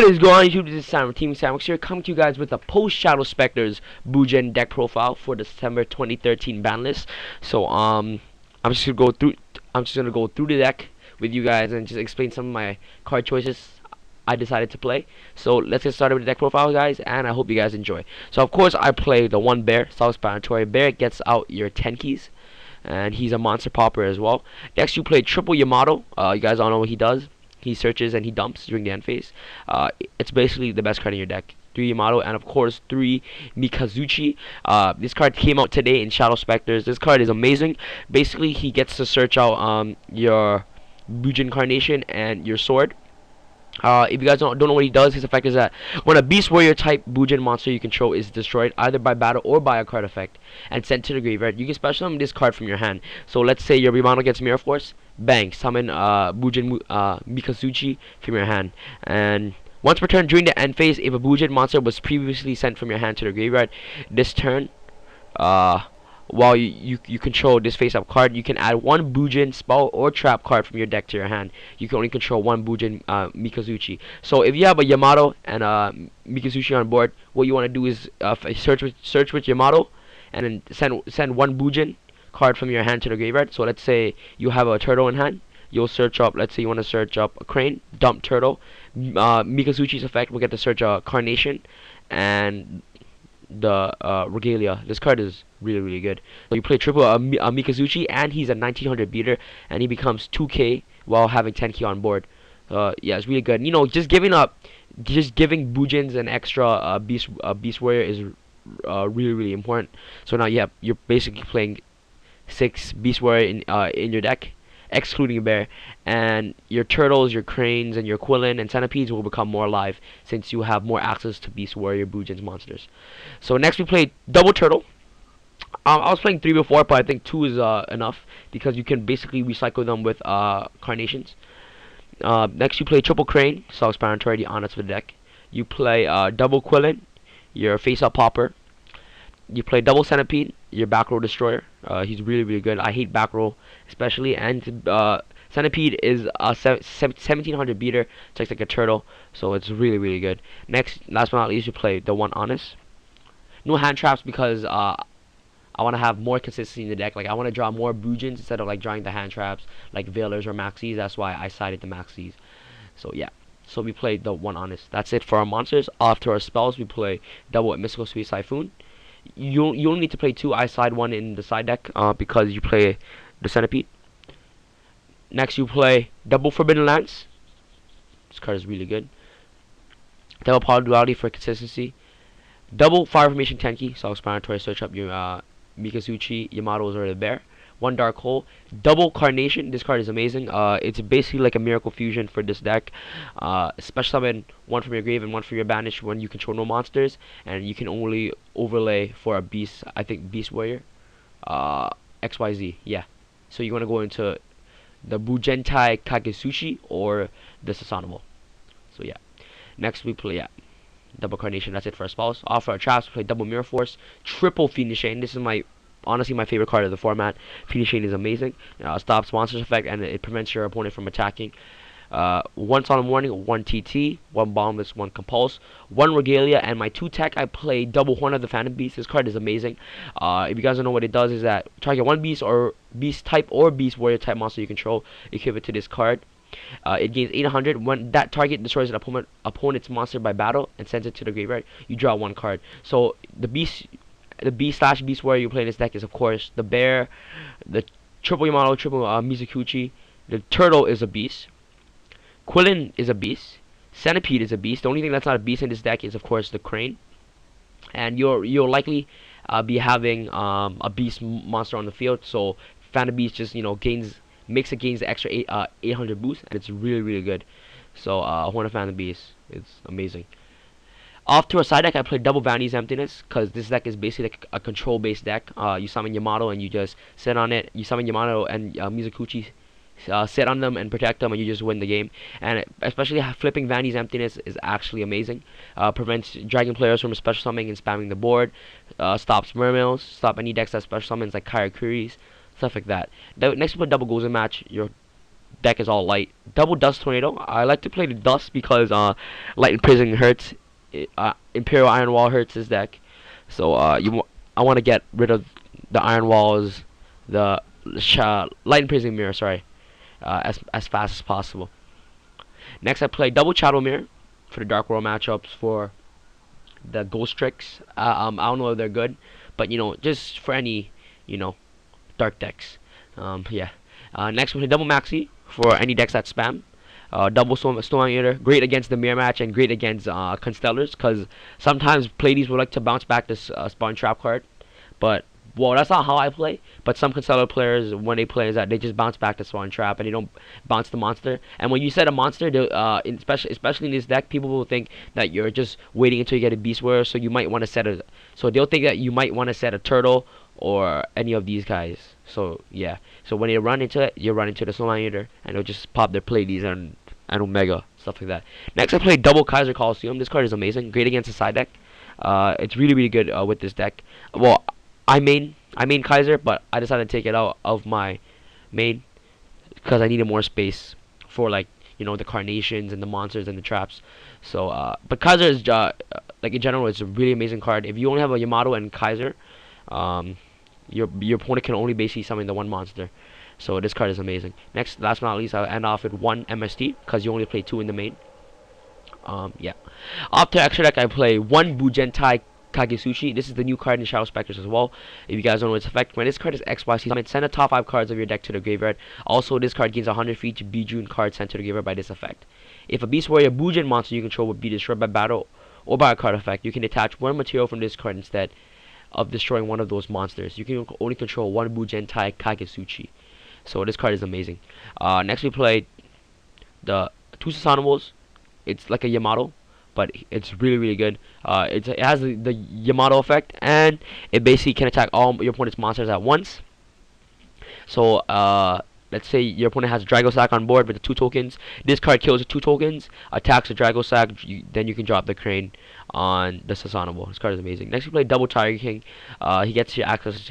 What is going on YouTube? This is Sam Team Sandwich here, coming to you guys with a post-Shadow Specters Bujin deck profile for December 2013 ban list. So I'm just gonna go through the deck with you guys and just explain some of my card choices I decided to play. So let's get started with the deck profile, guys, and I hope you guys enjoy. So of course I play the one bear, self-explanatory. Bear gets out your 10 keys, and he's a monster popper as well. Next you play triple Yamato. You guys all know what he does. He searches and he dumps during the end phase. It's basically the best card in your deck. 3 Yamato and of course 3 Mikazuchi. This card came out today in Shadow Specters. This card is amazing. Basically he gets to search out your Bujin Carnation and your sword. If you guys don't know what he does, his effect is that when a Beast Warrior type Bujin monster you control is destroyed either by battle or by a card effect and sent to the graveyard, you can special summon this card from your hand. So let's say your Yamato gets Mirror Force, bang, summon Bujin Mikazuchi from your hand. And once per turn during the end phase, if a Bujin monster was previously sent from your hand to the graveyard, this turn, while you control this face-up card, you can add one Bujin spell or trap card from your deck to your hand. You can only control one Bujin Mikazuchi. So if you have a Yamato and a Mikazuchi on board, what you want to do is search with Yamato, and then send one Bujin card from your hand to the graveyard. So let's say you have a turtle in hand. You'll search up, let's say you want to search up a crane, dump turtle. Mikazuchi's effect will get to search a carnation and the regalia. This card is really good. So you play triple Mikazuchi, and he's a 1900 beater, and he becomes 2k while having 10k on board. Yeah, it's really good. You know, just giving Bujins an extra beast warrior is really important. So now you're basically playing 6 beast warrior in your deck, excluding bear, and your turtles, your cranes, and your Quillin and centipedes will become more alive since you have more access to Beast Warrior Bujin's monsters. So next we play double turtle. I was playing 3 before, but I think 2 is enough because you can basically recycle them with carnations. Next you play triple crane, self-explanatory, the honest for the deck. You play double Quillin, your face-up popper. You play double centipede, your back row destroyer. He's really good. I hate back row especially, and centipede is a 1700 beater, just like a turtle, so it's really good. Next, last but not least, you play the one honest. No hand traps because I want to have more consistency in the deck. Like I want to draw more Bujins instead of like drawing the hand traps like Veilers or Maxis. That's why I sided the Maxis. So yeah. So we play the one honest. That's it for our monsters. After our spells, we play double Mystical Sweet Siphon. You only need to play 2. I side 1 in the side deck because you play the centipede. Next you play double Forbidden Lance. This card is really good. Double Power Duality for consistency. Double Fire Formation Tenki, self-explanatory. Search up your Mikazuchi, Yamato's, or the bear. 1 Dark Hole. Double Carnation. This card is amazing. It's basically like a Miracle Fusion for this deck. Special summon 1 from your grave and 1 from your banish when you control no monsters, and you can only overlay for a beast. I think Beast Warrior. XYZ. Yeah. So you want to go into the Bujentai Kagesushi or the Sasanomo. So yeah. Next we play double Carnation. That's it for our spells. Off our traps, we play double Mirror Force, triple Fiendish Chain. This is honestly my favorite card of the format. Fiendish Chain is amazing. Stops monsters effect and it prevents your opponent from attacking. 1 Solemn Warning, 1 TT, 1 Boundless, 1 Compulse, 1 Regalia, and my 2 tech I play double Horn of the Phantom Beast. This card is amazing. If you guys don't know what it does, is that target 1 beast or beast type or beast warrior type monster you control, equip it to this card. It gains 800 when that target destroys an opponent's monster by battle and sends it to the graveyard. You draw 1 card. So the beast slash beast warrior you play in this deck is of course the bear, the triple Yamato, triple Mizukuchi. The turtle is a beast. Quillin is a beast. Centipede is a beast. The only thing that's not a beast in this deck is of course the crane. And you'll likely be having a beast monster on the field. So Phantom Beast just gains the extra 800 boost, and it's really good. So Horn of Phantom Beast is amazing. Off to a side deck, I play double Vanity's Emptiness because this deck is basically like a control-based deck. You summon Yamato and you just sit on it. You summon Yamato and Mizukuchi, sit on them and protect them, and you just win the game. And especially flipping Vanity's Emptiness is actually amazing. Prevents dragon players from special summoning and spamming the board. Stops Mermills. Stop any decks that special summons like Kairakuris, stuff like that. Next we put double Gozen Match. Your deck is all light. Double Dust Tornado. I like to play the Dust because Light Imprison hurts. Imperial Iron Wall hurts this deck. So I want to get rid of the Iron Walls, the Light Imprison Mirror, sorry, as fast as possible. Next, I play Double Shadow Mirror for the Dark World matchups for the Ghost Tricks. I don't know if they're good, but you know, just for any, you know, dark decks. Yeah. Next, we play Double Maxi for any decks that spam. Double Storm Eater, great against the mirror match and great against Constellars, because sometimes Pleiades would like to bounce back this Spawn Trap card, but well, that's not how I play. But some Constellar players, when they play, is that they just bounce back the Spawn Trap and they don't bounce the monster. And when you set a monster, especially in this deck, people will think that you're just waiting until you get a Beast Warrior, so you might want to set a. So they'll think that you might want to set a Turtle or any of these guys. So yeah. So when you run into it, you run into the Storm Eater, and they'll just pop their Pleiades and Omega, stuff like that. Next, I play Double Kaiser Coliseum. This card is amazing, great against the side deck. It's really good with this deck. Well, I main Kaiser, but I decided to take it out of my main because I needed more space for, like, you know, the Carnations and the monsters and the traps. So, but Kaiser is like in general, it's a really amazing card. If you only have a Yamato and Kaiser, your opponent can only basically summon the one monster. So this card is amazing. Next, last but not least, I'll end off with 1 MST because you only play 2 in the main. Yeah. After extra deck, I play 1 Bujin Kagesuchi. This is the new card in Shadow Specters as well. If you guys don't know its effect, when this card is XYZ summoned, send the top 5 cards of your deck to the graveyard. Also, this card gains 100 for each Bujin card sent to the graveyard by this effect. If a Beast Warrior Bujin monster you control would be destroyed by battle or by a card effect, you can detach 1 material from this card instead of destroying one of those monsters. You can only control 1 Bujin Kagesuchi. So this card is amazing. Next we play the 2 Susanimals. It's like a Yamato, but it's really good. It has the Yamato effect, and it basically can attack all your opponent's monsters at once. So let's say your opponent has a Dragosack on board with the 2 tokens. This card kills the 2 tokens, attacks the Dragosack, then you can drop the Crane on the Sasanimal. This card is amazing. Next we play Double Tiger King. He gets accesses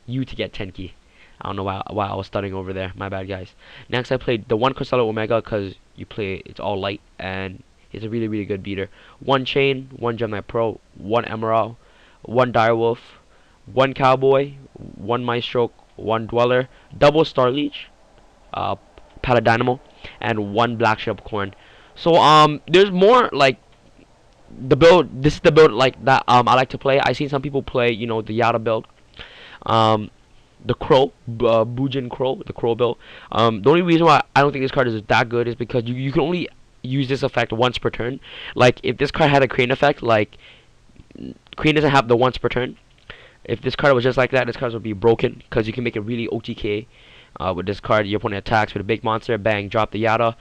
you to get 10 key. I don't know why I was studying over there. My bad, guys. Next, I played the 1 Crystal Omega because you play it's all light and it's a really good beater. 1 Chain, 1 Gemini Pro, 1 Emerald, 1 Direwolf, 1 Cowboy, 1 Maestro, 1 Dweller, double Star Leech, Paladinamo, and 1 Black Ship Corn. So there's more like the build. This is the build like that I like to play. I seen some people play, you know, the Yada build. The Crow, Bujin Crow, the Crow build. The only reason why I don't think this card is that good is because you can only use this effect once per turn. Like, if this card had a Crane effect, like, Crane doesn't have the once per turn. If this card was just like that, this card would be broken, because you can make it really OTK. With this card, your opponent attacks with a big monster, bang, drop the Yada.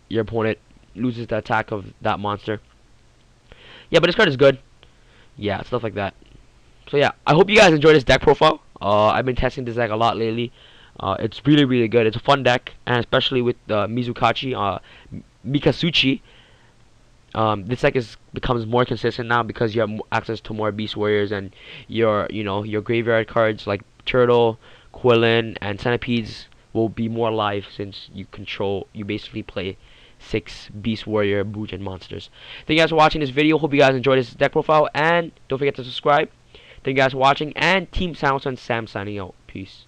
Your opponent loses the attack of that monster. Yeah, but this card is good. Yeah, stuff like that. So yeah, I hope you guys enjoy this deck profile. I've been testing this deck a lot lately. It's really good. It's a fun deck, and especially with Mikazuchi, this deck becomes more consistent now because you have access to more Beast Warriors, and your graveyard cards like Turtle, Quillin, and Centipedes will be more alive since you basically play 6 Beast Warrior Bujin monsters. Thank you guys for watching this video. Hope you guys enjoyed this deck profile, and don't forget to subscribe. Thank you guys for watching, and Team Sounds and Sam signing out. Peace.